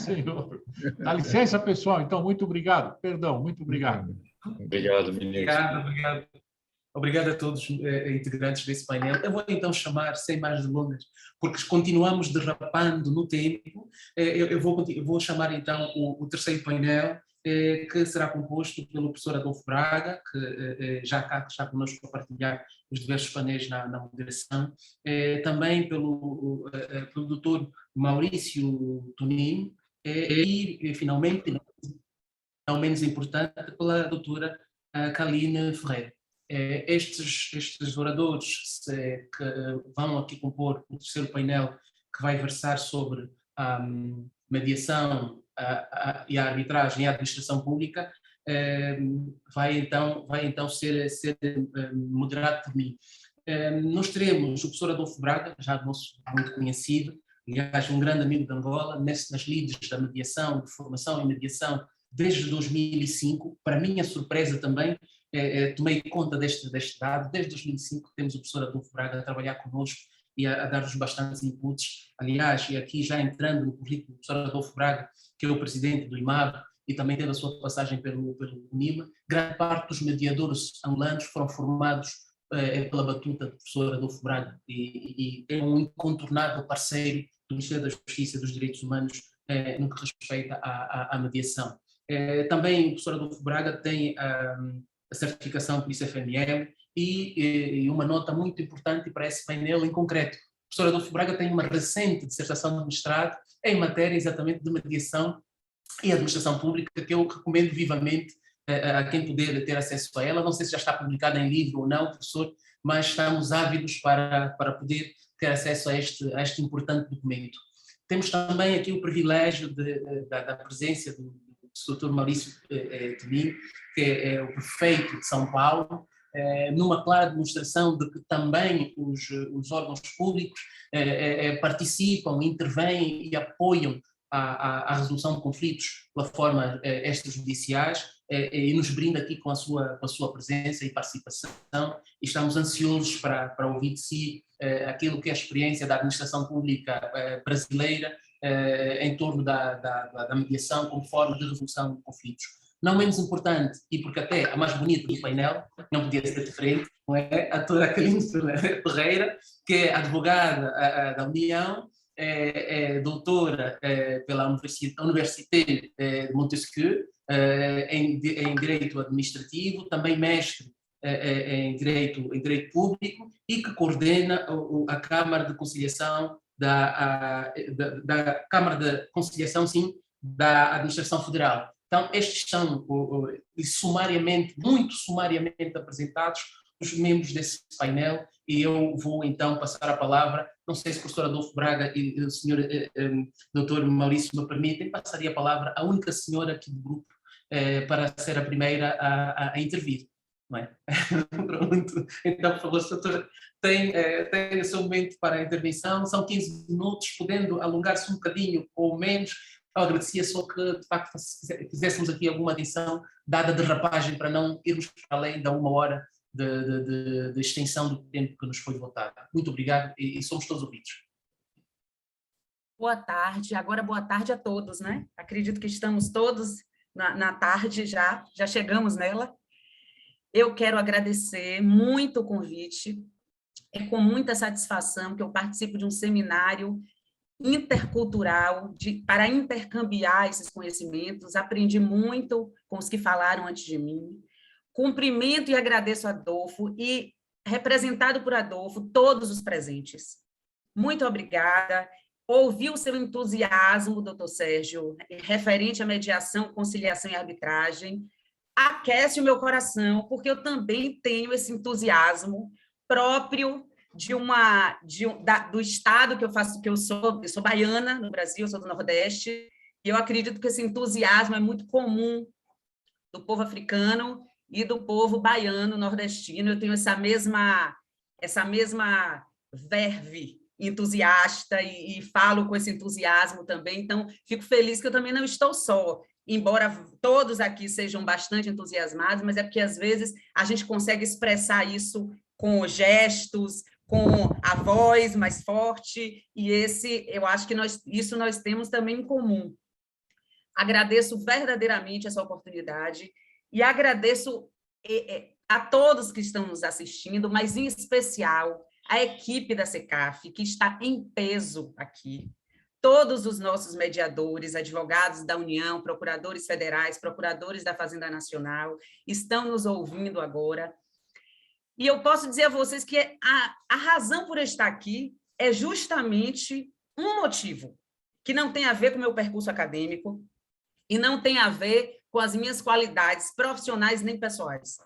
senhor. Dá licença, pessoal. Então, muito obrigado. Perdão, muito obrigado. Obrigado, Vinícius. Obrigado. Obrigado a todos integrantes desse painel. Eu vou então chamar, sem mais delongas, porque continuamos derrapando no tempo, eu vou chamar então o terceiro painel, que será composto pelo professor Adolfo Braga, que já está connosco para partilhar os diversos painéis na moderação, também pelo doutor Maurício Tonino, e finalmente, não menos importante, pela doutora Kaline Ferreira. Estes oradores que vão aqui compor o terceiro painel, que vai versar sobre a mediação e a arbitragem e a administração pública, vai então ser moderado por mim. Nós teremos o professor Adolfo Braga, já nosso muito conhecido, aliás, um grande amigo de Angola, nas lides da mediação, de formação em mediação, desde 2005. Para minha surpresa também, tomei conta deste dado. Desde 2005 temos o professor Adolfo Braga a trabalhar connosco e a dar-nos bastantes inputs. Aliás, e aqui já entrando no currículo do professor Adolfo Braga, que é o presidente do IMAB e também teve a sua passagem pelo UNIMA, grande parte dos mediadores angolanos foram formados pela batuta do professor Adolfo Braga e é um incontornável parceiro do Ministério da Justiça e dos Direitos Humanos no que respeita à mediação. Também o professor Adolfo Braga tem a certificação por ICFML e uma nota muito importante para esse painel em concreto. O professor Adolfo Braga tem uma recente dissertação de mestrado em matéria exatamente de mediação e administração pública, que eu recomendo vivamente a quem puder ter acesso a ela. Não sei se já está publicada em livro ou não, professor, mas estamos ávidos para poder ter acesso a este importante documento. Temos também aqui o privilégio da presença do Dr. Maurício Tonino, que é o prefeito de São Paulo, numa clara demonstração de que também os órgãos públicos participam, intervêm e apoiam a resolução de conflitos pela forma extrajudiciais, e nos brinda aqui com a sua presença e participação, e estamos ansiosos para ouvir de si aquilo que é a experiência da administração pública brasileira em torno da mediação como forma de resolução de conflitos. Não menos importante, e porque até a mais bonita do painel, não podia ser diferente, não é? A doutora Kaline Ferreira, que é advogada da União, doutora pela Université de Montesquieu em Direito Administrativo, também mestre em Direito Público e que coordena a Câmara de Conciliação da Câmara de Conciliação, sim, da Administração Federal. Então, estes são, muito sumariamente apresentados, os membros desse painel, e eu vou então passar a palavra, não sei se o professor Adolfo Braga e o senhor doutor Maurício me permitem, passaria a palavra à única senhora aqui do grupo para ser a primeira a intervir. Não é? Pronto. Então, por favor, doutor, tem o seu momento para a intervenção, são 15 minutos, podendo alongar-se um bocadinho ou menos. Eu agradecia só que, de facto, fizéssemos aqui alguma adição, dada a derrapagem, para não irmos para além da 1 hora de extensão do tempo que nos foi votado. Muito obrigado e somos todos ouvidos. Boa tarde, agora boa tarde a todos, né? Acredito que estamos todos na tarde já chegamos nela. Eu quero agradecer muito o convite, é com muita satisfação que eu participo de um seminário intercultural para intercambiar esses conhecimentos, aprendi muito com os que falaram antes de mim, cumprimento e agradeço a Adolfo e, representado por Adolfo, todos os presentes. Muito obrigada. Ouvi o seu entusiasmo, doutor Sérgio, referente à mediação, conciliação e arbitragem, aquece o meu coração, porque eu também tenho esse entusiasmo próprio do estado que eu faço, eu sou baiana no Brasil, eu sou do Nordeste, e eu acredito que esse entusiasmo é muito comum do povo africano e do povo baiano nordestino. Eu tenho essa mesma verve entusiasta e falo com esse entusiasmo também, então fico feliz que eu também não estou só, embora todos aqui sejam bastante entusiasmados, mas é porque às vezes a gente consegue expressar isso com gestos, com a voz mais forte, e eu acho que nós temos também em comum. Agradeço verdadeiramente essa oportunidade e agradeço a todos que estão nos assistindo, mas em especial a equipe da SECAF, que está em peso aqui. Todos os nossos mediadores, advogados da União, procuradores federais, procuradores da Fazenda Nacional, estão nos ouvindo agora. E eu posso dizer a vocês que a razão por eu estar aqui é justamente um motivo, que não tem a ver com o meu percurso acadêmico e não tem a ver com as minhas qualidades profissionais nem pessoais.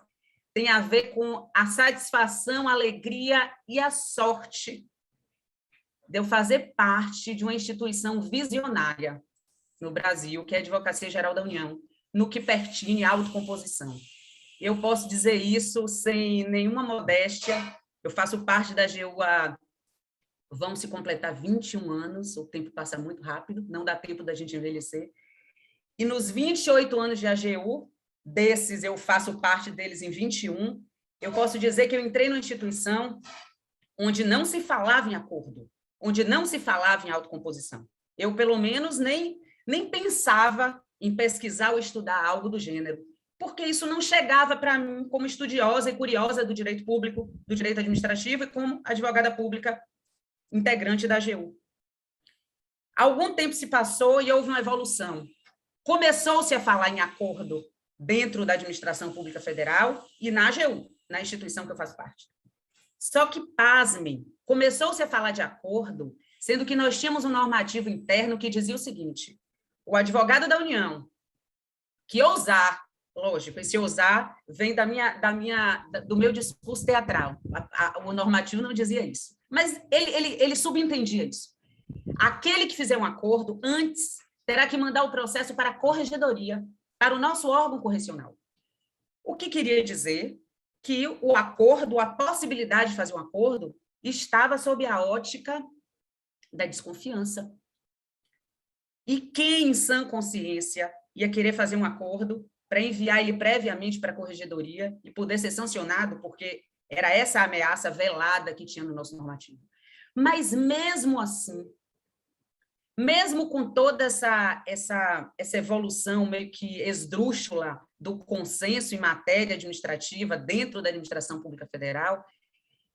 Tem a ver com a satisfação, a alegria e a sorte de eu fazer parte de uma instituição visionária no Brasil, que é a Advocacia Geral da União, no que pertine à autocomposição. Eu posso dizer isso sem nenhuma modéstia. Eu faço parte da AGU há, vão se completar 21 anos, o tempo passa muito rápido, não dá tempo da gente envelhecer. E nos 28 anos de AGU, desses eu faço parte deles em 21, eu posso dizer que eu entrei numa instituição onde não se falava em acordo, onde não se falava em autocomposição. Eu, pelo menos, nem pensava em pesquisar ou estudar algo do gênero, porque isso não chegava para mim como estudiosa e curiosa do direito público, do direito administrativo e como advogada pública integrante da AGU. Algum tempo se passou e houve uma evolução. Começou-se a falar em acordo dentro da administração pública federal e na AGU, na instituição que eu faço parte. Só que, pasmem, começou-se a falar de acordo, sendo que nós tínhamos um normativo interno que dizia o seguinte: o advogado da União que ousar, lógico, esse ousar vem do meu discurso teatral, o normativo não dizia isso, mas ele subentendia isso. Aquele que fizer um acordo, antes, terá que mandar o processo para a corregedoria, para o nosso órgão correcional. O que queria dizer que o acordo, a possibilidade de fazer um acordo, estava sob a ótica da desconfiança. E quem, em sã consciência, ia querer fazer um acordo para enviar ele previamente para a corregedoria e poder ser sancionado, porque era essa a ameaça velada que tinha no nosso normativo. Mas, mesmo assim, mesmo com toda essa evolução meio que esdrúxula do consenso em matéria administrativa dentro da administração pública federal,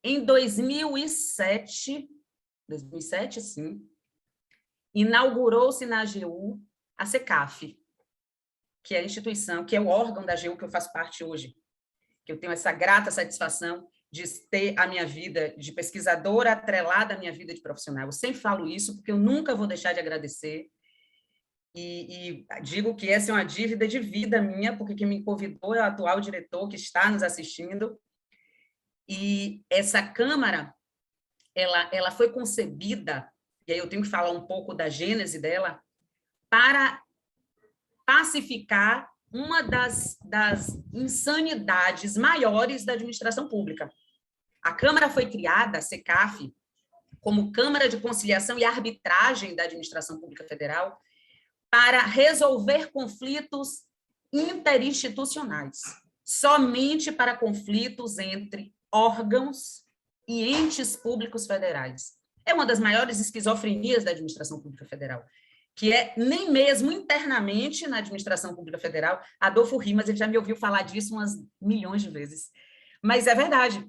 em 2007, sim, inaugurou-se na AGU a SECAF, que é a instituição, que é o órgão da AGU que eu faço parte hoje, que eu tenho essa grata satisfação de ter a minha vida de pesquisadora atrelada à minha vida de profissional. Eu sempre falo isso porque eu nunca vou deixar de agradecer e digo que essa é uma dívida de vida minha, porque quem me convidou é o atual diretor que está nos assistindo. E essa Câmara, ela foi concebida, e aí eu tenho que falar um pouco da gênese dela, para pacificar uma das insanidades maiores da administração pública. A Câmara foi criada, a SECAF, como Câmara de Conciliação e Arbitragem da Administração Pública Federal, para resolver conflitos interinstitucionais, somente para conflitos entre órgãos e entes públicos federais. É uma das maiores esquizofrenias da administração pública federal, que é nem mesmo internamente na administração pública federal. Adolfo Rimas, ele já me ouviu falar disso umas milhões de vezes. Mas é verdade,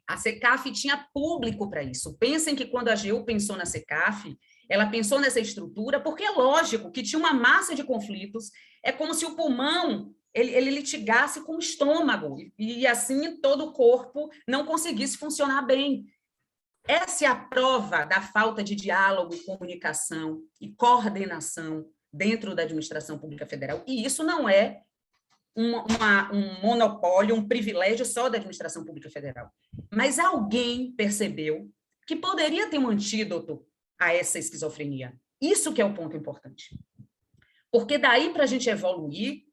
a SECAF tinha público para isso. Pensem que quando a AGU pensou na SECAF, ela pensou nessa estrutura, porque é lógico que tinha uma massa de conflitos, é como se o pulmão ele litigasse com o estômago, e assim todo o corpo não conseguisse funcionar bem. Essa é a prova da falta de diálogo, comunicação e coordenação dentro da administração pública federal. E isso não é um monopólio, um privilégio só da administração pública federal. Mas alguém percebeu que poderia ter um antídoto a essa esquizofrenia. Isso que é o ponto importante. Porque daí para a gente evoluir,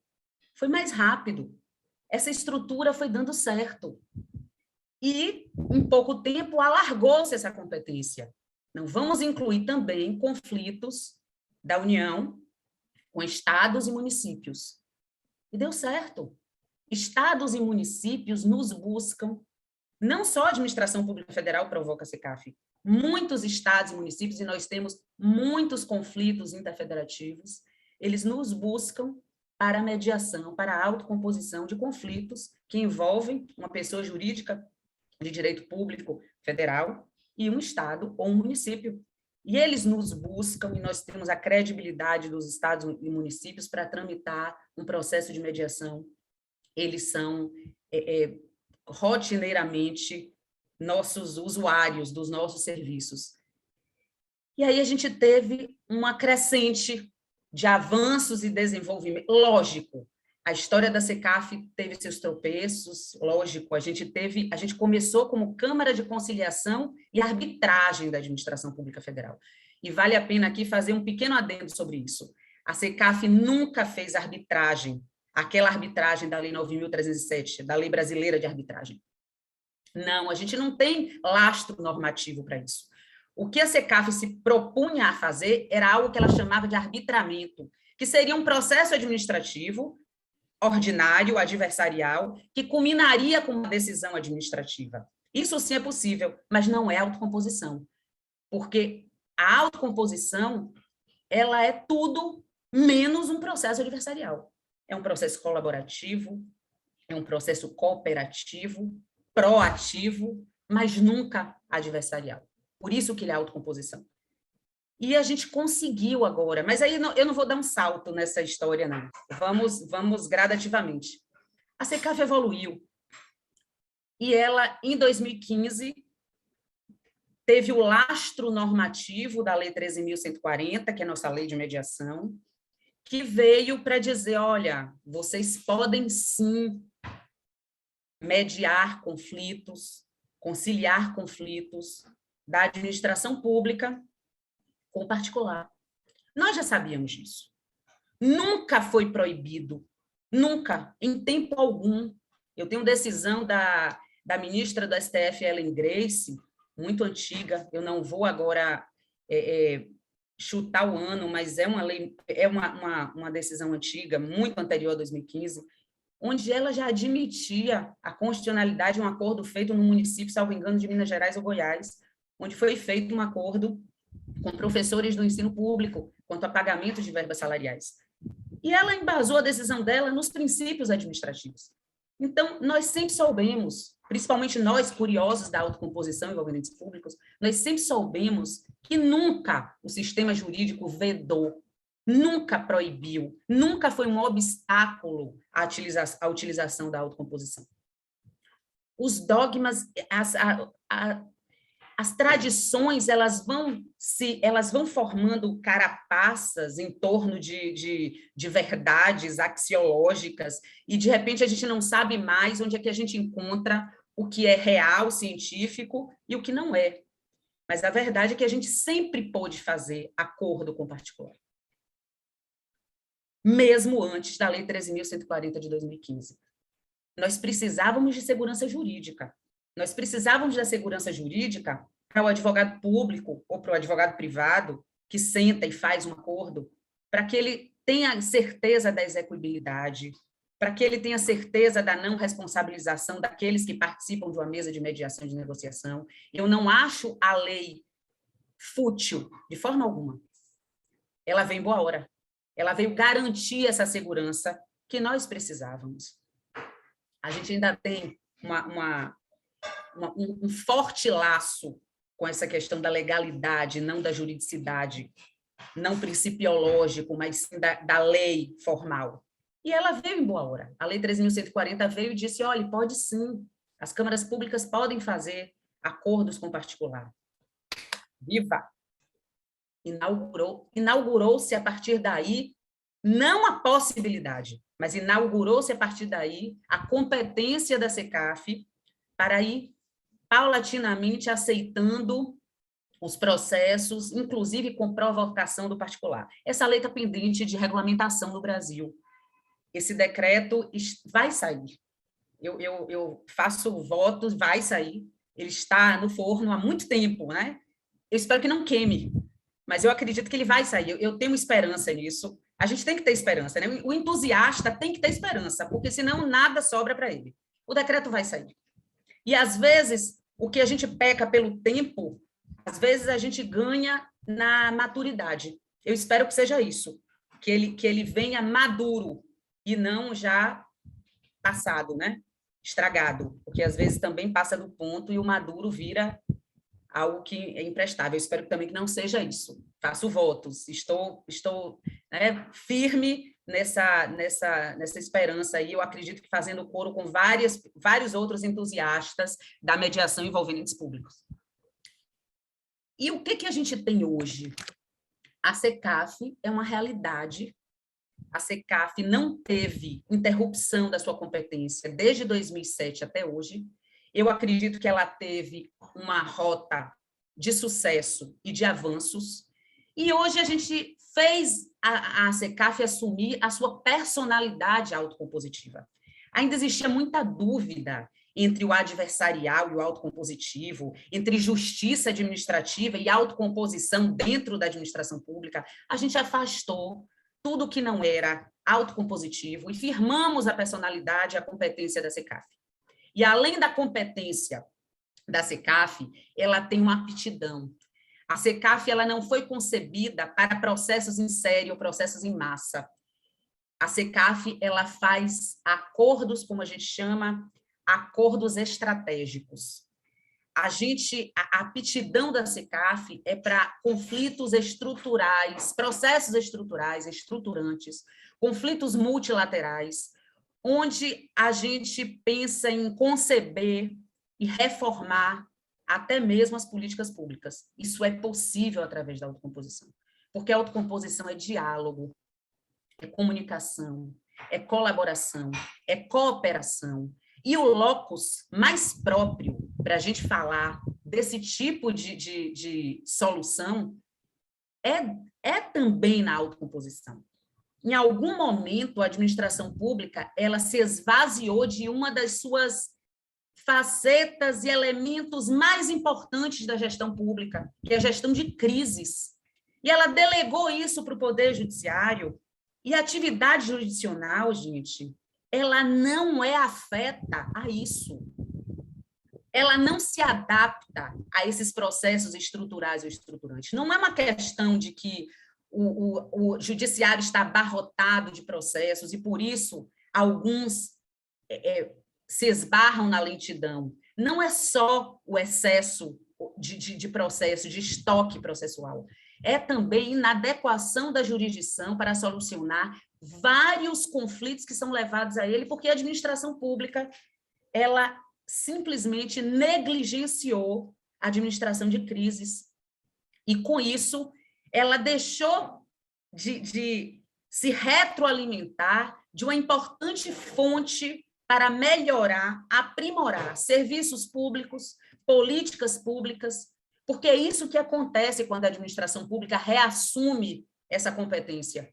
foi mais rápido. Essa estrutura foi dando certo. E, em pouco tempo, alargou-se essa competência. Não vamos incluir também conflitos da União com estados e municípios. E deu certo. Estados e municípios nos buscam, não só a administração pública federal provoca a SECAF, muitos estados e municípios, e nós temos muitos conflitos interfederativos, eles nos buscam para a mediação, para a autocomposição de conflitos que envolvem uma pessoa jurídica de direito público federal e um estado ou um município. E eles nos buscam, e nós temos a credibilidade dos estados e municípios para tramitar um processo de mediação. Eles são rotineiramente nossos usuários dos nossos serviços. E aí a gente teve uma crescente de avanços e desenvolvimento. Lógico, a história da SECAF teve seus tropeços, lógico, a gente começou como Câmara de Conciliação e Arbitragem da Administração Pública Federal. E vale a pena aqui fazer um pequeno adendo sobre isso. A SECAF nunca fez arbitragem, aquela arbitragem da Lei 9.307, da Lei Brasileira de Arbitragem. Não, a gente não tem lastro normativo para isso. O que a SECAF se propunha a fazer era algo que ela chamava de arbitramento, que seria um processo administrativo ordinário, adversarial, que culminaria com uma decisão administrativa. Isso sim é possível, mas não é autocomposição, porque a autocomposição ela é tudo menos um processo adversarial. É um processo colaborativo, é um processo cooperativo, proativo, mas nunca adversarial. Por isso que ele é autocomposição. E a gente conseguiu agora, mas aí eu não vou dar um salto nessa história, não. Vamos gradativamente. A SECAF evoluiu. E ela, em 2015, teve o lastro normativo da Lei 13.140, que é a nossa lei de mediação, que veio para dizer, olha, vocês podem sim mediar conflitos, conciliar conflitos da administração pública com o particular. Nós já sabíamos disso. Nunca foi proibido, nunca, em tempo algum. Eu tenho decisão da ministra do STF, Ellen Grace, muito antiga, eu não vou agora chutar o ano, mas é uma lei, é uma decisão antiga, muito anterior a 2015, onde ela já admitia a constitucionalidade de um acordo feito no município, salvo engano, de Minas Gerais ou Goiás, onde foi feito um acordo com professores do ensino público quanto a pagamento de verbas salariais. E ela embasou a decisão dela nos princípios administrativos. Então, nós sempre soubemos, principalmente nós, curiosos da autocomposição envolvendo entes públicos, nós sempre soubemos que nunca o sistema jurídico vedou, nunca proibiu, nunca foi um obstáculo à utilização da autocomposição. Os dogmas, as tradições, elas vão formando carapaças em torno de verdades axiológicas e, de repente, a gente não sabe mais onde é que a gente encontra o que é real, científico, e o que não é. Mas a verdade é que a gente sempre pôde fazer acordo com o particular. Mesmo antes da Lei 13.140 de 2015. Nós precisávamos de segurança jurídica. Nós precisávamos da segurança jurídica para o advogado público ou para o advogado privado que senta e faz um acordo, para que ele tenha certeza da execuibilidade, para que ele tenha certeza da não responsabilização daqueles que participam de uma mesa de mediação e de negociação. Eu não acho a lei fútil, de forma alguma. Ela veio em boa hora. Ela veio garantir essa segurança que nós precisávamos. A gente ainda tem um forte laço com essa questão da legalidade, não da juridicidade, não principiológico, mas sim da lei formal. E ela veio em boa hora. A Lei 13.140 veio e disse, olha, pode sim, as câmaras públicas podem fazer acordos com o particular. Viva! Inaugurou-se a partir daí, não a possibilidade, mas inaugurou-se a partir daí a competência da SECAF para ir paulatinamente aceitando os processos, inclusive com provocação do particular. Essa lei está pendente de regulamentação no Brasil. Esse decreto vai sair. Eu faço votos, vai sair. Ele está no forno há muito tempo, né? Eu espero que não queime, mas eu acredito que ele vai sair. Eu tenho esperança nisso. A gente tem que ter esperança, né? O entusiasta tem que ter esperança, porque senão nada sobra para ele. O decreto vai sair. E, às vezes, o que a gente peca pelo tempo, às vezes a gente ganha na maturidade. Eu espero que seja isso. que ele venha maduro e não já passado, né? Estragado, porque às vezes também passa do ponto e o maduro vira algo que é imprestável. Eu espero também que não seja isso. Faço votos, estou né, firme nessa esperança aí. Eu acredito que fazendo coro com vários outros entusiastas da mediação envolvendo entes públicos. E o que a gente tem hoje? A SECAF é uma realidade. A SECAF não teve interrupção da sua competência desde 2007 até hoje. Eu acredito que ela teve uma rota de sucesso e de avanços. E hoje a gente fez a SECAF assumir a sua personalidade autocompositiva. Ainda existia muita dúvida entre o adversarial e o autocompositivo, entre justiça administrativa e autocomposição dentro da administração pública. A gente afastou tudo que não era autocompositivo e firmamos a personalidade e a competência da SECAF. E, além da competência da SECAF, ela tem uma aptidão. A SECAF ela não foi concebida para processos em série ou processos em massa. A SECAF ela faz acordos, como a gente chama, acordos estratégicos. A aptidão da SECAF é para conflitos estruturais, processos estruturais, estruturantes, conflitos multilaterais, onde a gente pensa em conceber e reformar até mesmo as políticas públicas. Isso é possível através da autocomposição, porque a autocomposição é diálogo, é comunicação, é colaboração, é cooperação. E o locus mais próprio para a gente falar desse tipo de solução é também na autocomposição. Em algum momento, a administração pública ela se esvaziou de uma das suas facetas e elementos mais importantes da gestão pública, que é a gestão de crises. E ela delegou isso para o Poder Judiciário. E a atividade jurisdicional, gente, ela não é afeta a isso. Ela não se adapta a esses processos estruturais ou estruturantes. Não é uma questão de que o judiciário está abarrotado de processos e, por isso, alguns se esbarram na lentidão. Não é só o excesso de processo, de estoque processual. É também inadequação da jurisdição para solucionar vários conflitos que são levados a ele, porque a administração pública ela simplesmente negligenciou a administração de crises. E, com isso, ela deixou de se retroalimentar de uma importante fonte para melhorar, aprimorar serviços públicos, políticas públicas, porque é isso que acontece quando a administração pública reassume essa competência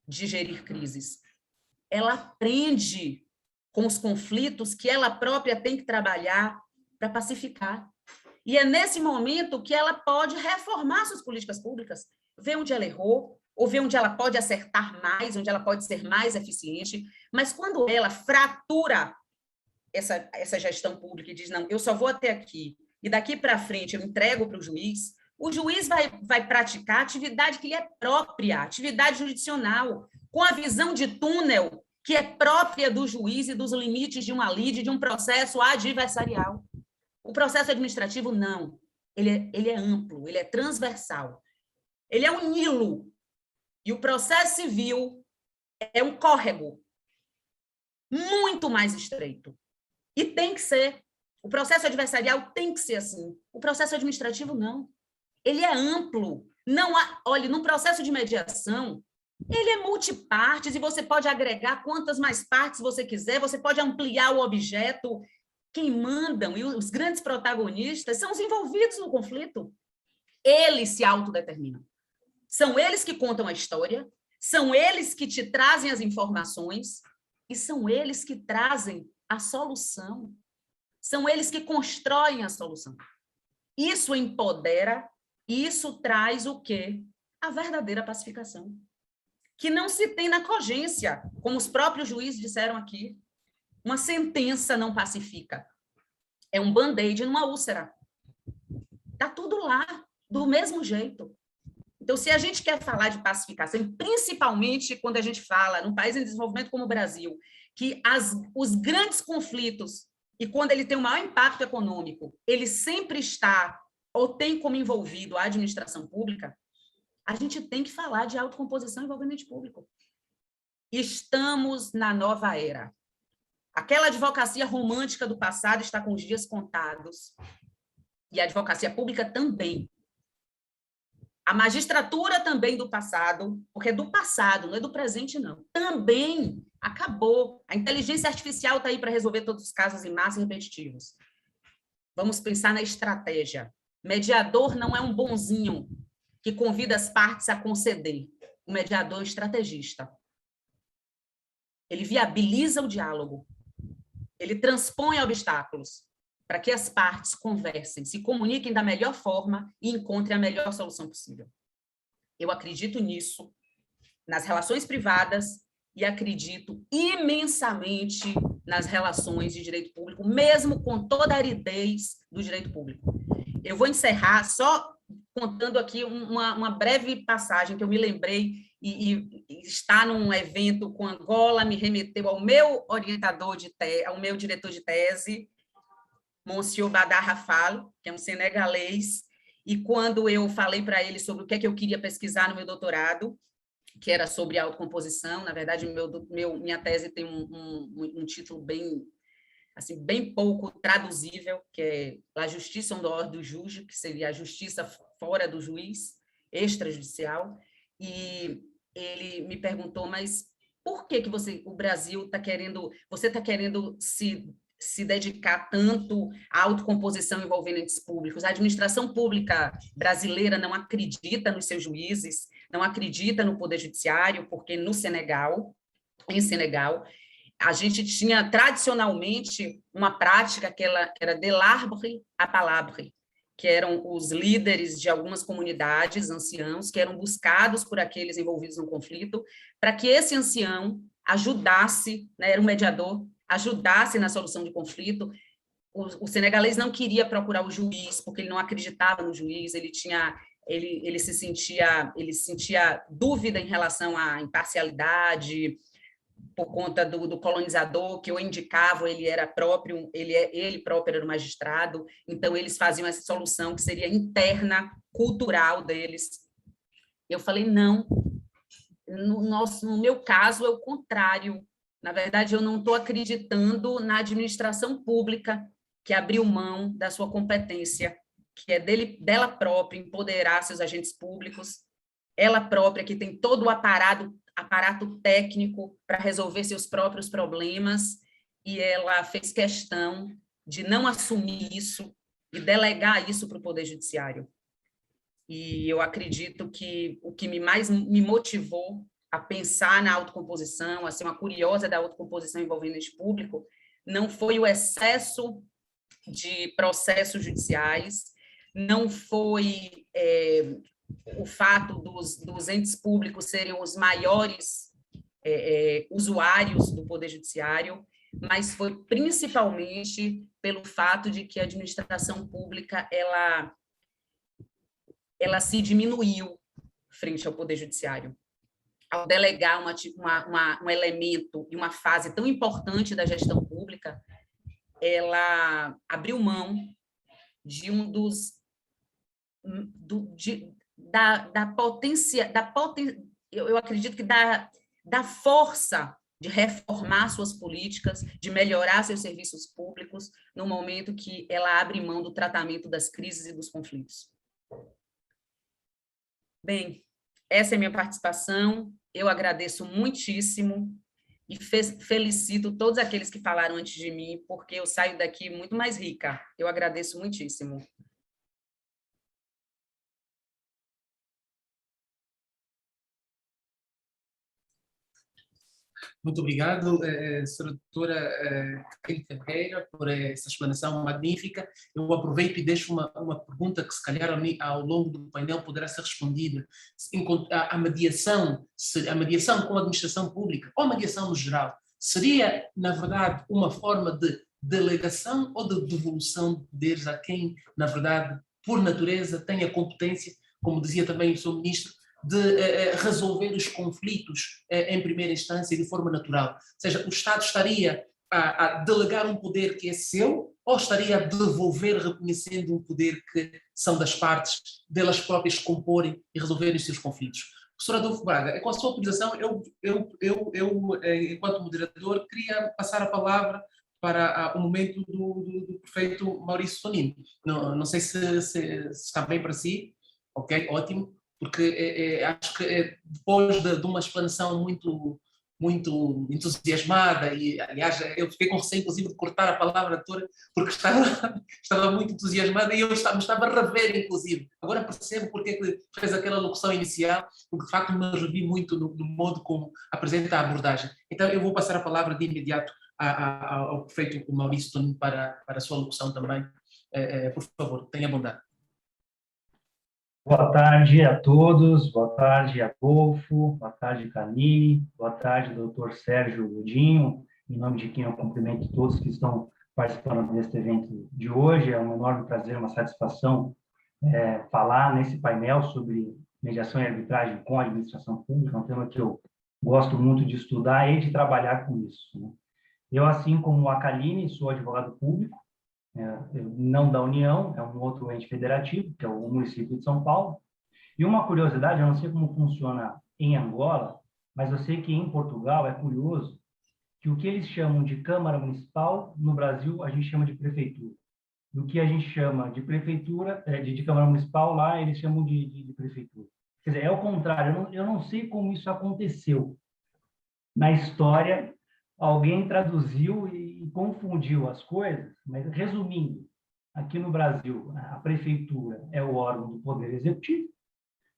de gerir crises. Ela aprende com os conflitos que ela própria tem que trabalhar para pacificar. E é nesse momento que ela pode reformar suas políticas públicas, ver onde ela errou, ou ver onde ela pode acertar mais, onde ela pode ser mais eficiente. Mas quando ela fratura essa gestão pública e diz, não, eu só vou até aqui, e daqui para frente eu entrego para o juiz vai praticar a atividade que lhe é própria, atividade jurisdicional, com a visão de túnel que é própria do juiz e dos limites de uma lide, de um processo adversarial. O processo administrativo, não. Ele é amplo, ele é transversal. Ele é um hilo. E o processo civil é um córrego muito mais estreito. E tem que ser. O processo adversarial tem que ser assim. O processo administrativo, não. Ele é amplo. Não há, olha, no processo de mediação, ele é multipartes e você pode agregar quantas mais partes você quiser, você pode ampliar o objeto. Quem mandam e os grandes protagonistas são os envolvidos no conflito. Eles se autodeterminam. São eles que contam a história, são eles que te trazem as informações e são eles que trazem a solução. São eles que constroem a solução. Isso empodera, isso traz o quê? A verdadeira pacificação. Que não se tem na cogência, como os próprios juízes disseram aqui. Uma sentença não pacifica. É um band-aid numa úlcera. Está tudo lá, do mesmo jeito. Então, se a gente quer falar de pacificação, principalmente quando a gente fala num país em desenvolvimento como o Brasil, que os grandes conflitos, e quando ele tem o maior impacto econômico, ele sempre está ou tem como envolvido a administração pública, a gente tem que falar de autocomposição envolvendo ente público. Estamos na nova era. Aquela advocacia romântica do passado está com os dias contados. E a advocacia pública também. A magistratura também do passado, porque é do passado, não é do presente, não. Também acabou. A inteligência artificial está aí para resolver todos os casos em massa e repetitivos. Vamos pensar na estratégia. Mediador não é um bonzinho que convida as partes a conceder. O mediador é um estrategista. Ele viabiliza o diálogo. Ele transpõe obstáculos para que as partes conversem, se comuniquem da melhor forma e encontrem a melhor solução possível. Eu acredito nisso, nas relações privadas, e acredito imensamente nas relações de direito público, mesmo com toda a aridez do direito público. Eu vou encerrar só contando aqui uma breve passagem que eu me lembrei, e está num evento com Angola, me remeteu ao meu orientador ao meu diretor de tese, Monsieur Badar Rafal, que é um senegalês, e quando eu falei para ele sobre o que é que eu queria pesquisar no meu doutorado, que era sobre autocomposição, na verdade, minha tese tem um título bem pouco traduzível, que é La Justiça en dehors du juge, que seria a justiça fora do juiz, extrajudicial, e ele me perguntou, mas por que o Brasil está querendo, você está querendo se dedicar tanto à autocomposição envolvendo entes públicos? A administração pública brasileira não acredita nos seus juízes, não acredita no poder judiciário, porque em Senegal, a gente tinha tradicionalmente uma prática que era de l'arbre à palabre, que eram os líderes de algumas comunidades, anciãos, que eram buscados por aqueles envolvidos no conflito, para que esse ancião ajudasse, né, era um mediador, ajudasse na solução de conflito. O senegalês não queria procurar o juiz, porque ele não acreditava no juiz, ele sentia dúvida em relação à imparcialidade, por conta do colonizador, que eu indicava, ele próprio era o magistrado, então eles faziam essa solução que seria interna, cultural deles. Eu falei, não, no meu caso é o contrário. Na verdade, eu não estou acreditando na administração pública que abriu mão da sua competência, que é dela própria empoderar seus agentes públicos, ela própria que tem todo o aparato técnico para resolver seus próprios problemas, e ela fez questão de não assumir isso e delegar isso para o Poder Judiciário. E eu acredito que o que mais me motivou a pensar na autocomposição, a ser uma curiosa da autocomposição envolvendo ente público, não foi o excesso de processos judiciais, não foi o fato dos entes públicos serem os maiores usuários do Poder Judiciário, mas foi principalmente pelo fato de que a administração pública ela se diminuiu frente ao Poder Judiciário. Ao delegar um elemento e uma fase tão importante da gestão pública, ela abriu mão de eu acredito que da força de reformar suas políticas, de melhorar seus serviços públicos, no momento que ela abre mão do tratamento das crises e dos conflitos. Bem, essa é a minha participação, eu agradeço muitíssimo e felicito todos aqueles que falaram antes de mim, porque eu saio daqui muito mais rica. Eu agradeço muitíssimo. Muito obrigado, Sra. Doutora Raquel Ferreira, por essa explanação magnífica. Eu aproveito e deixo uma pergunta que, se calhar, ao longo do painel poderá ser respondida. A mediação com a administração pública, ou a mediação no geral, seria, na verdade, uma forma de delegação ou de devolução de poderes a quem, na verdade, por natureza, tem a competência, como dizia também o Sr. Ministro, de resolver os conflitos em primeira instância de forma natural. Ou seja, o Estado estaria a delegar um poder que é seu ou estaria a devolver reconhecendo um poder que são das partes, delas próprias comporem e resolverem os seus conflitos? Professor Adolfo Braga, com a sua autorização, enquanto moderador, queria passar a palavra para o momento do prefeito Maurício Tonino. Não sei se está bem para si. Ok, ótimo, porque acho que depois de uma explanação muito entusiasmada, e aliás eu fiquei com receio inclusive de cortar a palavra toda, porque estava muito entusiasmada e eu me estava a rever inclusive. Agora percebo porque é que fez aquela locução inicial, porque de facto me revi muito no modo como apresenta a abordagem. Então eu vou passar a palavra de imediato ao prefeito Maurício Tonino para a sua locução também. Por favor, tenha bondade. Boa tarde a todos, boa tarde, Adolfo, boa tarde, Canini, boa tarde, doutor Sérgio Godinho, em nome de quem eu cumprimento todos que estão participando deste evento de hoje. É um enorme prazer, uma satisfação falar nesse painel sobre mediação e arbitragem com a administração pública, um tema que eu gosto muito de estudar e de trabalhar com isso, né? Eu, assim como a Kaline, sou advogado público, não da União, é um outro ente federativo, que é o município de São Paulo. E uma curiosidade, eu não sei como funciona em Angola, mas eu sei que em Portugal é curioso que o que eles chamam de Câmara Municipal, no Brasil a gente chama de Prefeitura. E o que a gente chama de Prefeitura, de Câmara Municipal, lá eles chamam de Prefeitura. Quer dizer, é o contrário, eu não sei como isso aconteceu. Na história, alguém traduziu e confundiu as coisas, mas resumindo, aqui no Brasil, a prefeitura é o órgão do Poder Executivo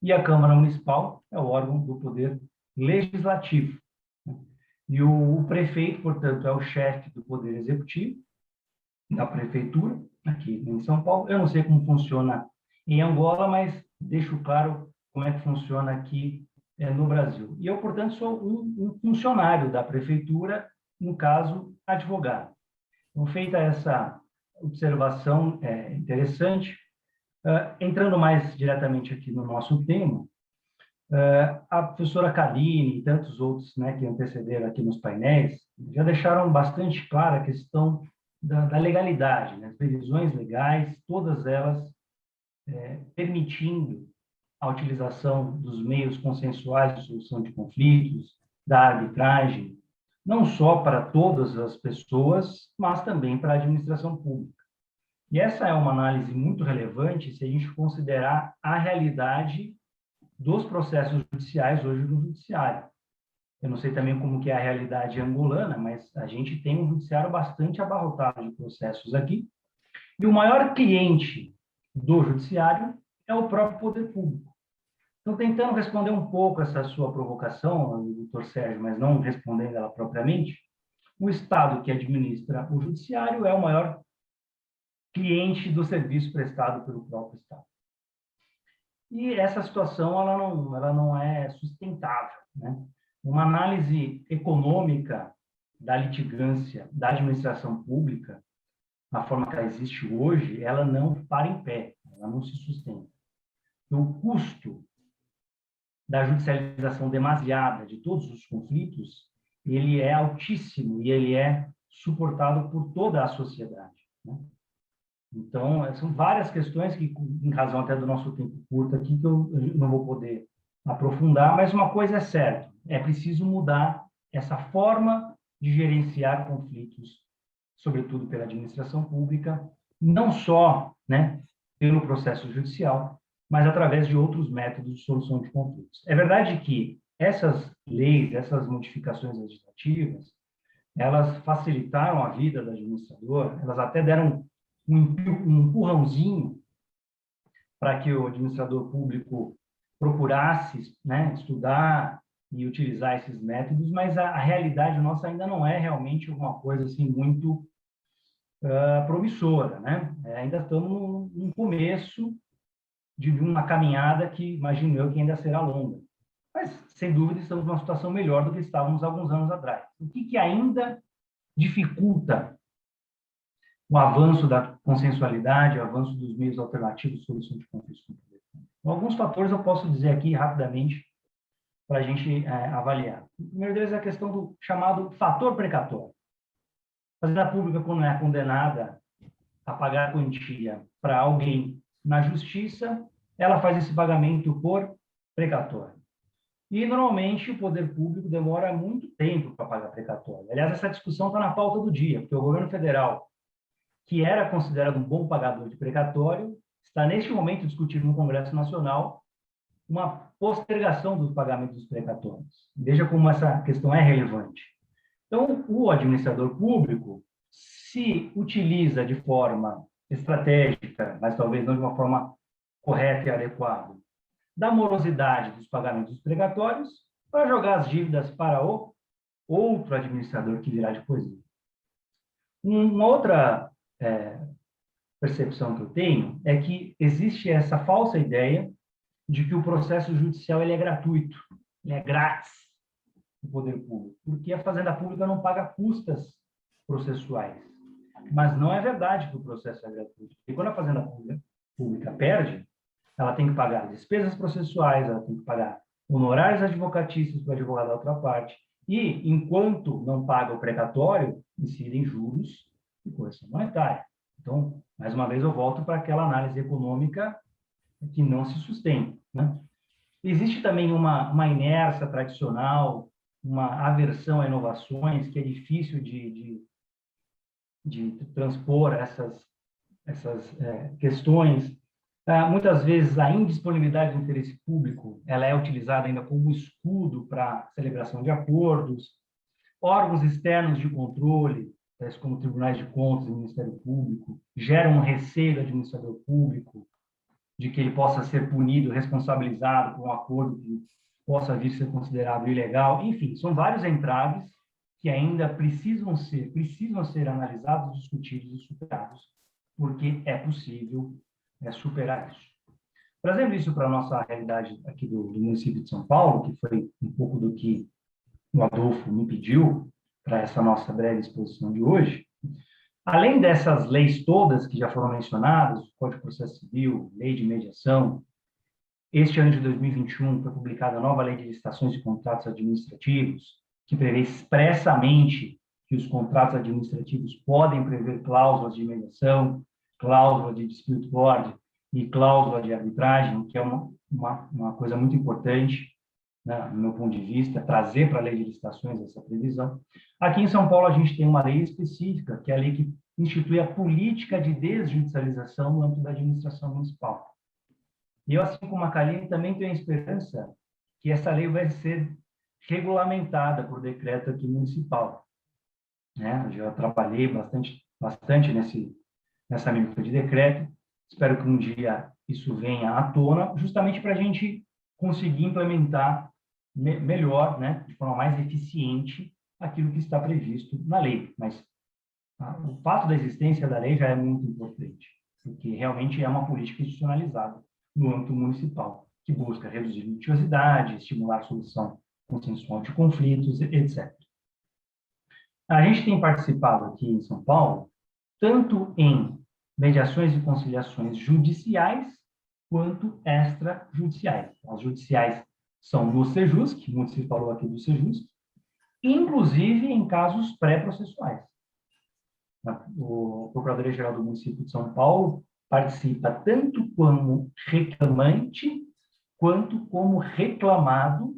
e a Câmara Municipal é o órgão do Poder Legislativo. E o prefeito, portanto, é o chefe do Poder Executivo, da prefeitura, aqui em São Paulo. Eu não sei como funciona em Angola, mas deixo claro como é que funciona aqui no Brasil. E eu, portanto, sou um funcionário da prefeitura, no caso, advogado. Então, feita essa observação interessante, entrando mais diretamente aqui no nosso tema, a professora Kaline e tantos outros, né, que antecederam aqui nos painéis, já deixaram bastante clara a questão da legalidade, né, as previsões legais, todas elas permitindo a utilização dos meios consensuais de solução de conflitos, da arbitragem, não só para todas as pessoas, mas também para a administração pública. E essa é uma análise muito relevante se a gente considerar a realidade dos processos judiciais hoje no judiciário. Eu não sei também como que é a realidade angolana, mas a gente tem um judiciário bastante abarrotado de processos aqui. E o maior cliente do judiciário é o próprio poder público. Então, tentando responder um pouco essa sua provocação, doutor Sérgio, mas não respondendo ela propriamente, o Estado que administra o judiciário é o maior cliente do serviço prestado pelo próprio Estado. E essa situação ela não é sustentável, né? Uma análise econômica da litigância da administração pública, na forma que ela existe hoje, ela não para em pé, ela não se sustenta. O custo da judicialização demasiada de todos os conflitos, ele é altíssimo e ele é suportado por toda a sociedade, né? Então, são várias questões que, em razão até do nosso tempo curto aqui, que eu não vou poder aprofundar, mas uma coisa é certa, é preciso mudar essa forma de gerenciar conflitos, sobretudo pela administração pública, não só, né, pelo processo judicial, mas através de outros métodos de solução de conflitos. É verdade que essas leis, essas modificações legislativas, elas facilitaram a vida do administrador, elas até deram um empurrãozinho para que o administrador público procurasse, né, estudar e utilizar esses métodos, mas a realidade nossa ainda não é realmente uma coisa assim muito promissora, né? Ainda estamos no começo de uma caminhada que, imagino eu, que ainda será longa. Mas, sem dúvida, estamos numa situação melhor do que estávamos alguns anos atrás. O que ainda dificulta o avanço da consensualidade, o avanço dos meios alternativos de solução de conflitos? Alguns fatores eu posso dizer aqui rapidamente para a gente avaliar. O primeiro deles é a questão do chamado fator precatório. A Fazenda Pública, quando é condenada a pagar quantia para alguém na justiça, ela faz esse pagamento por precatório. E, normalmente, o poder público demora muito tempo para pagar precatório. Aliás, essa discussão está na pauta do dia, porque o governo federal, que era considerado um bom pagador de precatório, está, neste momento, discutindo no Congresso Nacional uma postergação do pagamento dos precatórios. Veja como essa questão é relevante. Então, o administrador público se utiliza de forma estratégica, mas talvez não de uma forma correta e adequada, da morosidade dos pagamentos dos precatórios para jogar as dívidas para o outro administrador que virá depois dele. Uma outra percepção que eu tenho é que existe essa falsa ideia de que o processo judicial ele é gratuito, ele é grátis do poder público, porque a Fazenda Pública não paga custas processuais. Mas não é verdade que o processo é gratuito. E quando a Fazenda Pública perde, ela tem que pagar despesas processuais, ela tem que pagar honorários advocatícios para o advogado da outra parte, e, enquanto não paga o precatório, incidem juros e correção monetária. Então, mais uma vez, eu volto para aquela análise econômica que não se sustenta, né? Existe também uma inércia tradicional, uma aversão a inovações, que é difícil de transpor essas questões. Muitas vezes, a indisponibilidade do interesse público ela é utilizada ainda como escudo para celebração de acordos. Órgãos externos de controle, tais como tribunais de contas e Ministério Público, geram um receio do administrador público de que ele possa ser punido, responsabilizado por um acordo que possa vir a ser considerado ilegal. Enfim, são vários entraves que ainda precisam ser analisados, discutidos e superados, porque é possível superar isso. Trazendo isso para a nossa realidade aqui do município de São Paulo, que foi um pouco do que o Adolfo me pediu para essa nossa breve exposição de hoje, além dessas leis todas que já foram mencionadas, o Código de Processo Civil, Lei de Mediação, este ano de 2021 foi publicada a nova Lei de Licitações e Contratos Administrativos, que prevê expressamente que os contratos administrativos podem prever cláusulas de mediação, cláusula de dispute board e cláusula de arbitragem, que é uma coisa muito importante, né, no meu ponto de vista, trazer para a lei de licitações essa previsão. Aqui em São Paulo, a gente tem uma lei específica, que é a lei que institui a política de desjudicialização no âmbito da administração municipal. E eu, assim como a Kaline, também tenho a esperança que essa lei vai ser regulamentada por decreto aqui municipal. Né? Eu já trabalhei bastante nessa minuta de decreto. Espero que um dia isso venha à tona, justamente para a gente conseguir implementar melhor, né, de forma mais eficiente, aquilo que está previsto na lei. Mas o fato da existência da lei já é muito importante, porque realmente é uma política institucionalizada no âmbito municipal, que busca reduzir litigiosidade, estimular a solução consensual de conflitos, etc. A gente tem participado aqui em São Paulo, tanto em mediações e conciliações judiciais, quanto extrajudiciais. As judiciais são no Sejusc, muito se falou aqui do Sejusc, inclusive em casos pré-processuais. O Procuradoria-Geral do Município de São Paulo participa tanto como reclamante, quanto como reclamado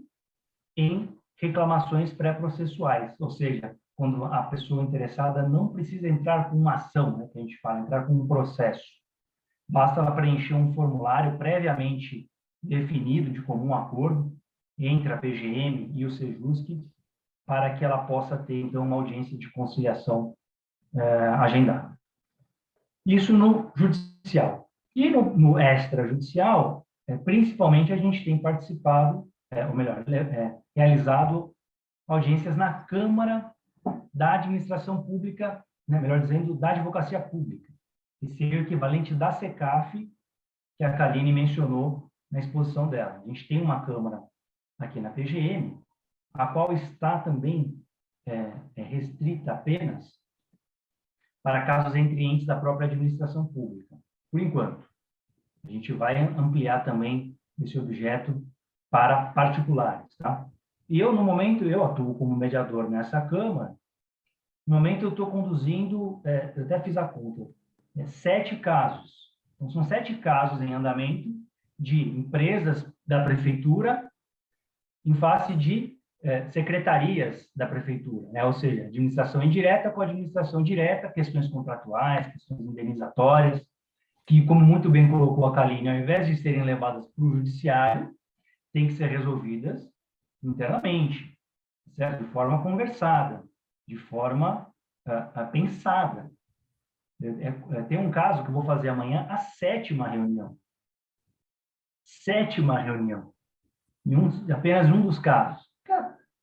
em reclamações pré-processuais, ou seja, quando a pessoa interessada não precisa entrar com uma ação, né, que a gente fala, entrar com um processo. Basta ela preencher um formulário previamente definido de comum acordo entre a PGM e o Sejusc, para que ela possa ter, então, uma audiência de conciliação agendada. Isso no judicial. E no extrajudicial, principalmente, a gente tem participado, ou melhor, realizado audiências na Câmara da Administração Pública, né, melhor dizendo, da Advocacia Pública, que seria o equivalente da SECAF, que a Kaline mencionou na exposição dela. A gente tem uma Câmara aqui na PGM, a qual está também restrita apenas para casos entre entes da própria administração pública, por enquanto. A gente vai ampliar também esse objeto para particulares, tá? E eu, no momento, eu atuo como mediador nessa Câmara. No momento, eu estou conduzindo, eu até fiz a conta, 7 casos. Então, são 7 casos em andamento de empresas da Prefeitura em face de secretarias da Prefeitura, né? Ou seja, administração indireta com administração direta, questões contratuais, questões indenizatórias, que, como muito bem colocou a Kaline, ao invés de serem levadas para o judiciário, têm que ser resolvidas internamente, certo? De forma conversada, de forma pensada. Tem um caso que eu vou fazer amanhã, a 7ª reunião. 7ª reunião. Em apenas um dos casos.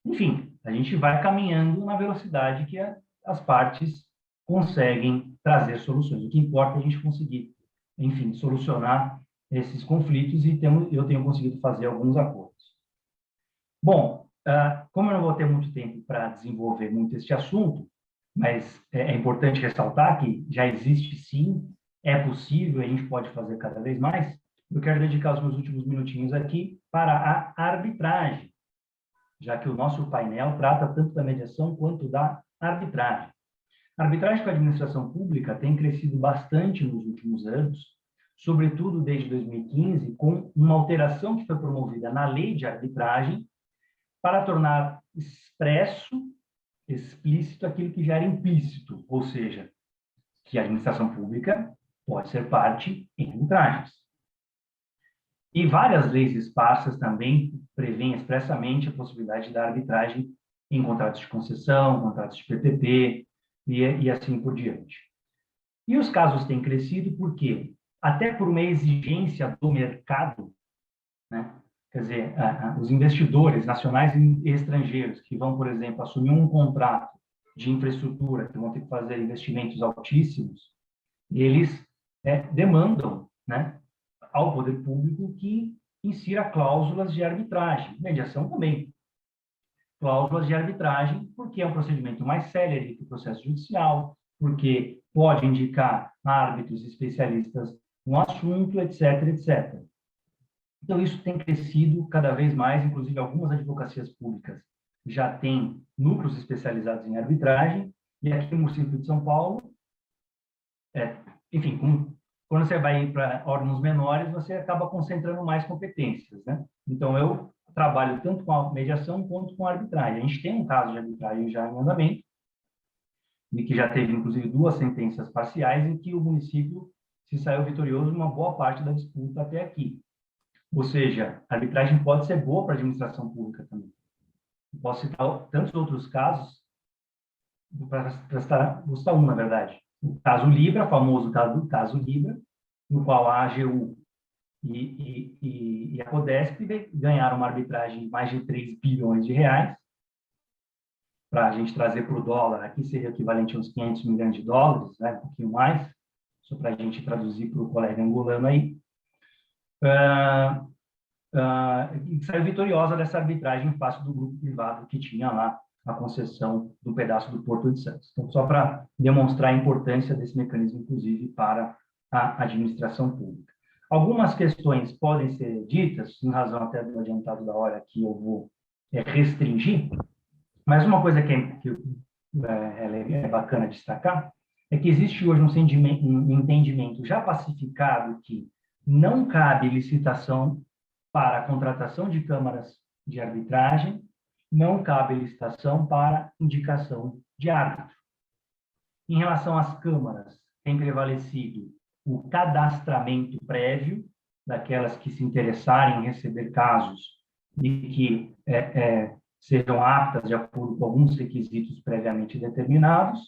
Enfim, a gente vai caminhando na velocidade que as partes conseguem trazer soluções. O que importa é a gente conseguir, enfim, solucionar esses conflitos e eu tenho conseguido fazer alguns acordos. Bom, como eu não vou ter muito tempo para desenvolver muito este assunto, mas é importante ressaltar que já existe sim, é possível, a gente pode fazer cada vez mais. Eu quero dedicar os meus últimos minutinhos aqui para a arbitragem, já que o nosso painel trata tanto da mediação quanto da arbitragem. A arbitragem com a administração pública tem crescido bastante nos últimos anos, sobretudo desde 2015, com uma alteração que foi promovida na lei de arbitragem para tornar explícito aquilo que já era implícito, ou seja, que a administração pública pode ser parte em arbitragens. E várias leis esparsas também prevêem expressamente a possibilidade da arbitragem em contratos de concessão, contratos de PPP e assim por diante. E os casos têm crescido porque, até por uma exigência do mercado, né? Quer dizer, os investidores nacionais e estrangeiros que vão, por exemplo, assumir um contrato de infraestrutura, que vão ter que fazer investimentos altíssimos, eles demandam, né, ao poder público que insira cláusulas de arbitragem, mediação também. Cláusulas de arbitragem, porque é um procedimento mais célere que o processo judicial, porque pode indicar árbitros especialistas no assunto, etc., etc. Então, isso tem crescido cada vez mais, inclusive algumas advocacias públicas já têm núcleos especializados em arbitragem, e aqui no município de São Paulo, enfim, quando você vai para órgãos menores, você acaba concentrando mais competências, né? Então, eu trabalho tanto com a mediação quanto com a arbitragem. A gente tem um caso de arbitragem já em andamento, e que já teve, inclusive, 2 sentenças parciais, em que o município se saiu vitorioso em uma boa parte da disputa até aqui. Ou seja, a arbitragem pode ser boa para a administração pública também. Posso citar tantos outros casos, vou citar um, na verdade. O caso Libra, famoso caso Libra, no qual a AGU e a Codesp ganharam uma arbitragem de mais de 3 bilhões de reais. Para a gente trazer para o dólar, aqui seria equivalente a uns 500 milhões de dólares, né? Um pouquinho mais, só para a gente traduzir para o colega angolano aí. E saiu vitoriosa dessa arbitragem em face do grupo privado que tinha lá a concessão do pedaço do Porto de Santos. Então, só para demonstrar a importância desse mecanismo, inclusive, para a administração pública. Algumas questões podem ser ditas, em razão até do adiantado da hora que eu vou restringir, mas uma coisa que é bacana destacar é que existe hoje um entendimento já pacificado que não cabe licitação para a contratação de câmaras de arbitragem, não cabe licitação para indicação de árbitro. Em relação às câmaras, tem prevalecido o cadastramento prévio daquelas que se interessarem em receber casos e que sejam aptas de acordo com alguns requisitos previamente determinados.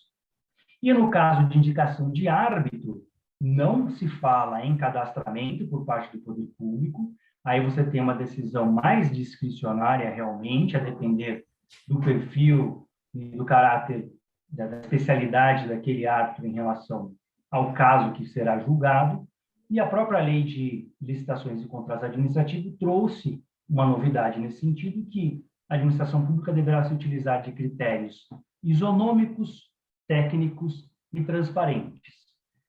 E no caso de indicação de árbitro, não se fala em cadastramento por parte do poder público. Aí você tem uma decisão mais discricionária realmente, a depender do perfil e do caráter, da especialidade daquele árbitro em relação ao caso que será julgado. E a própria lei de licitações e contratos administrativos trouxe uma novidade nesse sentido, que a administração pública deverá se utilizar de critérios isonômicos, técnicos e transparentes.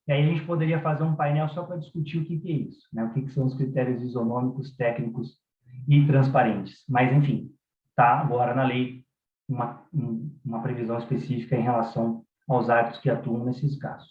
E aí a gente poderia fazer um painel só para discutir o que é isso, né? O que são os critérios isonômicos, técnicos e transparentes. Mas, enfim, está agora na lei uma previsão específica em relação aos árbitros que atuam nesses casos.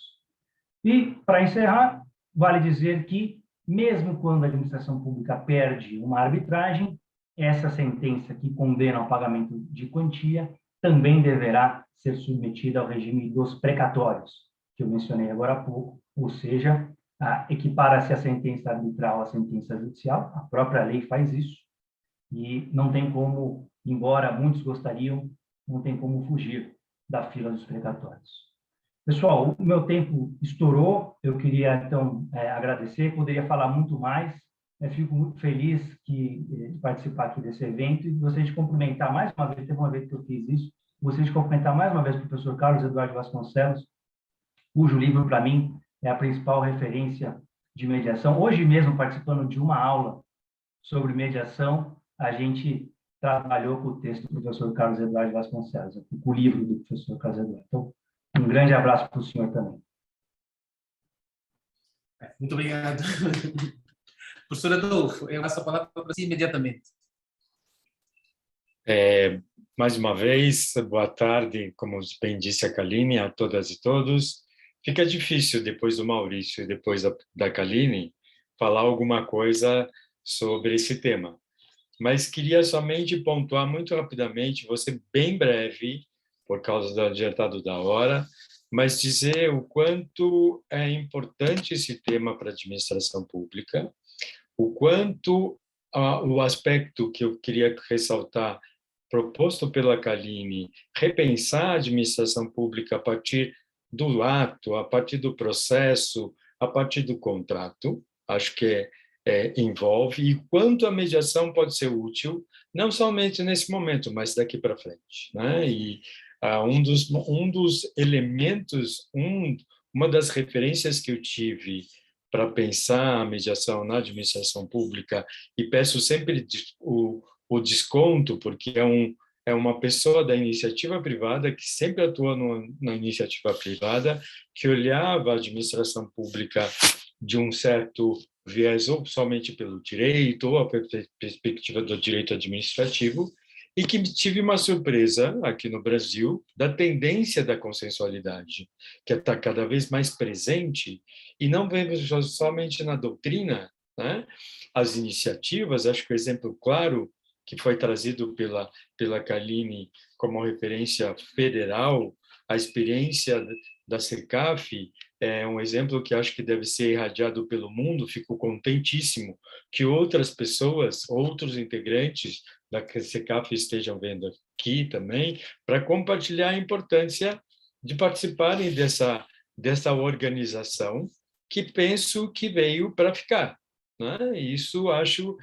E, para encerrar, vale dizer que, mesmo quando a administração pública perde uma arbitragem, essa sentença que condena ao pagamento de quantia também deverá ser submetida ao regime dos precatórios, que eu mencionei agora há pouco, ou seja, equipara-se a sentença arbitral à sentença judicial, a própria lei faz isso, e não tem como, embora muitos gostariam, não tem como fugir da fila dos precatórios. Pessoal, o meu tempo estourou, eu queria, então, agradecer, poderia falar muito mais, fico muito feliz de participar aqui desse evento e gostaria de cumprimentar mais uma vez, teve uma vez que eu fiz isso, gostaria de cumprimentar mais uma vez o professor Carlos Eduardo Vasconcelos, cujo livro, para mim, é a principal referência de mediação. Hoje mesmo, participando de uma aula sobre mediação, a gente trabalhou com o texto do professor Carlos Eduardo Vasconcelos, com o livro do professor Carlos Eduardo. Então, um grande abraço para o senhor também. Muito obrigado. Professor Adolfo, eu passo a palavra para si imediatamente. Mais uma vez, boa tarde, como bem disse a Kaline, a todas e todos. Fica difícil, depois do Maurício e depois da Kaline, falar alguma coisa sobre esse tema. Mas queria somente pontuar muito rapidamente, vou ser bem breve, por causa do adiantado da hora, mas dizer o quanto é importante esse tema para a administração pública, o quanto o aspecto que eu queria ressaltar, proposto pela Kaline, repensar a administração pública a partir do ato, a partir do processo, a partir do contrato, acho que envolve, e quanto a mediação pode ser útil, não somente nesse momento, mas daqui para frente, né? E um dos elementos, uma das referências que eu tive para pensar a mediação na administração pública, e peço sempre o desconto, porque é uma pessoa da iniciativa privada que sempre atua na iniciativa privada, que olhava a administração pública de um certo viés ou somente pelo direito, ou a perspectiva do direito administrativo, e que tive uma surpresa aqui no Brasil da tendência da consensualidade, que está cada vez mais presente, e não vemos somente na doutrina, né? As iniciativas, acho que o exemplo claro que foi trazido pela Kaline como referência federal, a experiência da CECAF é um exemplo que acho que deve ser irradiado pelo mundo. Fico contentíssimo que outras pessoas, outros integrantes da CECAF estejam vendo aqui também, para compartilhar a importância de participarem dessa organização que penso que veio para ficar, né? E isso acho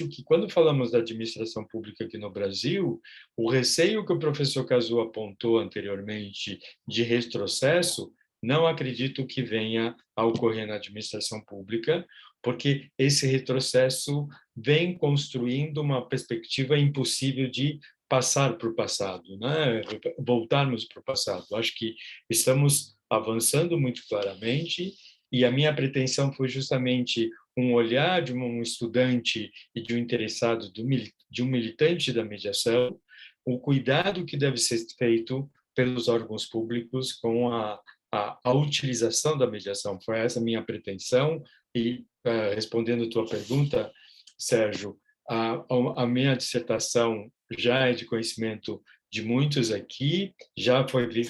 que quando falamos da administração pública aqui no Brasil, o receio que o professor Kazuo apontou anteriormente de retrocesso, não acredito que venha a ocorrer na administração pública, porque esse retrocesso vem construindo uma perspectiva impossível de passar para o passado, né? Voltarmos para o passado. Acho que estamos avançando muito claramente, e a minha pretensão foi justamente um olhar de um estudante e de um interessado, de um militante da mediação, o cuidado que deve ser feito pelos órgãos públicos com a utilização da mediação. Foi essa a minha pretensão, e respondendo a tua pergunta, Sérgio, a minha dissertação já é de conhecimento de muitos aqui,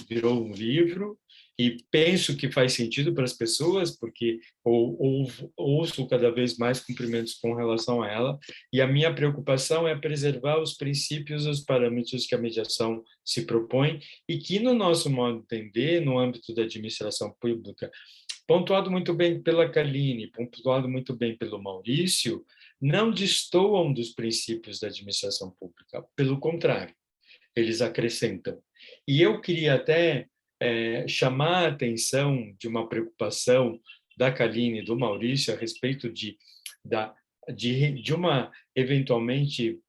virou um livro, e penso que faz sentido para as pessoas, porque ouço cada vez mais cumprimentos com relação a ela, e a minha preocupação é preservar os princípios, os parâmetros que a mediação se propõe, e que, no nosso modo de entender, no âmbito da administração pública, pontuado muito bem pela Kaline, pontuado muito bem pelo Maurício, não destoam dos princípios da administração pública, pelo contrário, eles acrescentam. E eu queria até chamar a atenção de uma preocupação da Kaline e do Maurício a respeito de uma, eventualmente,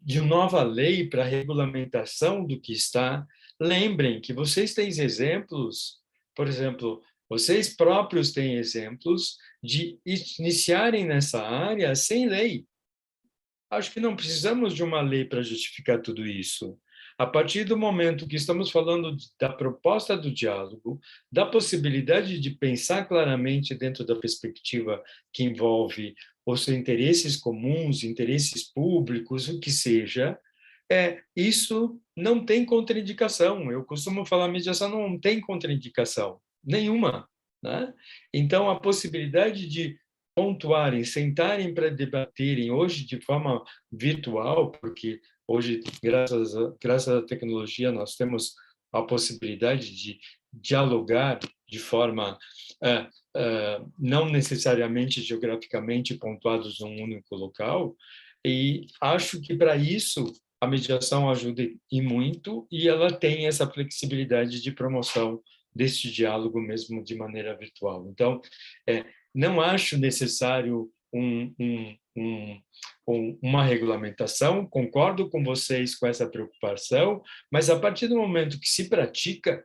de nova lei para regulamentação do que está lembrem que vocês têm exemplos, por exemplo, vocês próprios têm exemplos de iniciarem nessa área sem lei. Acho que não precisamos de uma lei para justificar tudo isso. A partir do momento que estamos falando da proposta do diálogo, da possibilidade de pensar claramente dentro da perspectiva que envolve os interesses comuns, interesses públicos, o que seja, isso não tem contraindicação. Eu costumo falar, mediação não tem contraindicação nenhuma, né? Então, a possibilidade de pontuarem, sentarem para debaterem, hoje de forma virtual, porque hoje, graças à tecnologia, nós temos a possibilidade de dialogar de forma não necessariamente geograficamente pontuados num único local, e acho que para isso a mediação ajuda e muito, e ela tem essa flexibilidade de promoção desse diálogo mesmo de maneira virtual. Então, não acho necessário uma regulamentação, concordo com vocês com essa preocupação, mas a partir do momento que se pratica,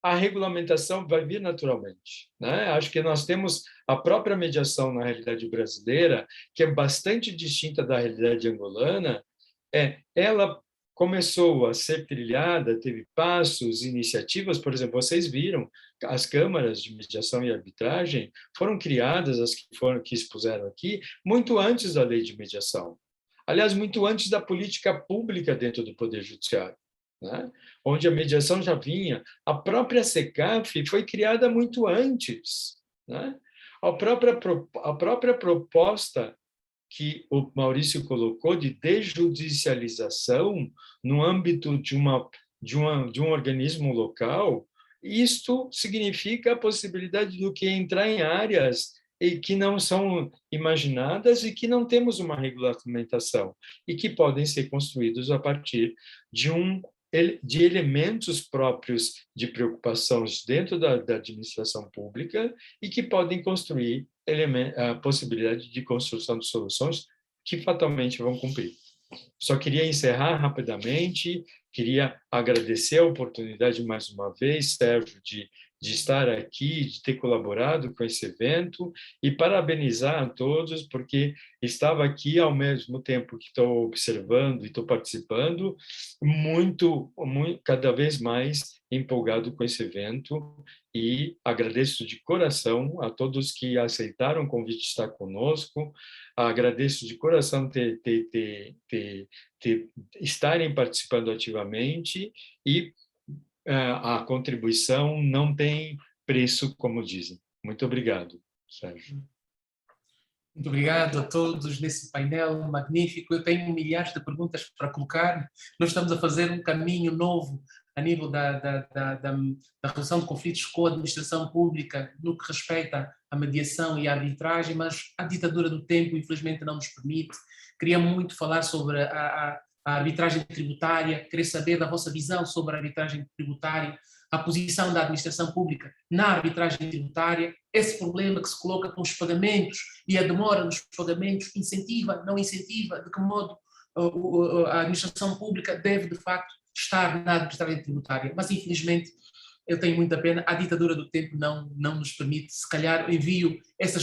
a regulamentação vai vir naturalmente, né? Acho que nós temos a própria mediação na realidade brasileira, que é bastante distinta da realidade angolana. Ela começou a ser trilhada, teve passos, iniciativas, por exemplo, vocês viram, as câmaras de mediação e arbitragem foram criadas, as que expuseram aqui, muito antes da lei de mediação. Aliás, muito antes da política pública dentro do Poder Judiciário, né? Onde a mediação já vinha. A própria SECAF foi criada muito antes, né? A própria proposta que o Maurício colocou de desjudicialização no âmbito de um organismo local, isto significa a possibilidade do que entrar em áreas que não são imaginadas e que não temos uma regulamentação e que podem ser construídos a partir de elementos próprios de preocupação dentro da administração pública e que podem construir a possibilidade de construção de soluções que fatalmente vão cumprir. Só queria encerrar rapidamente, queria agradecer a oportunidade mais uma vez, Sérgio, de estar aqui, de ter colaborado com esse evento e parabenizar a todos, porque estava aqui ao mesmo tempo que estou observando e estou participando, cada vez mais empolgado com esse evento e agradeço de coração a todos que aceitaram o convite de estar conosco, agradeço de coração estarem participando ativamente e a contribuição não tem preço, como dizem. Muito obrigado, Sérgio. Muito obrigado a todos nesse painel magnífico. Eu tenho milhares de perguntas para colocar. Nós estamos a fazer um caminho novo a nível da resolução de conflitos com a administração pública no que respeita à mediação e à arbitragem, mas a ditadura do tempo, infelizmente, não nos permite. Queria muito falar sobre a arbitragem tributária, querer saber da vossa visão sobre a arbitragem tributária, a posição da administração pública na arbitragem tributária, esse problema que se coloca com os pagamentos e a demora nos pagamentos, incentiva, não incentiva, de que modo a administração pública deve, de facto, estar na arbitragem tributária. Mas, infelizmente, eu tenho muita pena, a ditadura do tempo não nos permite. Se calhar envio essas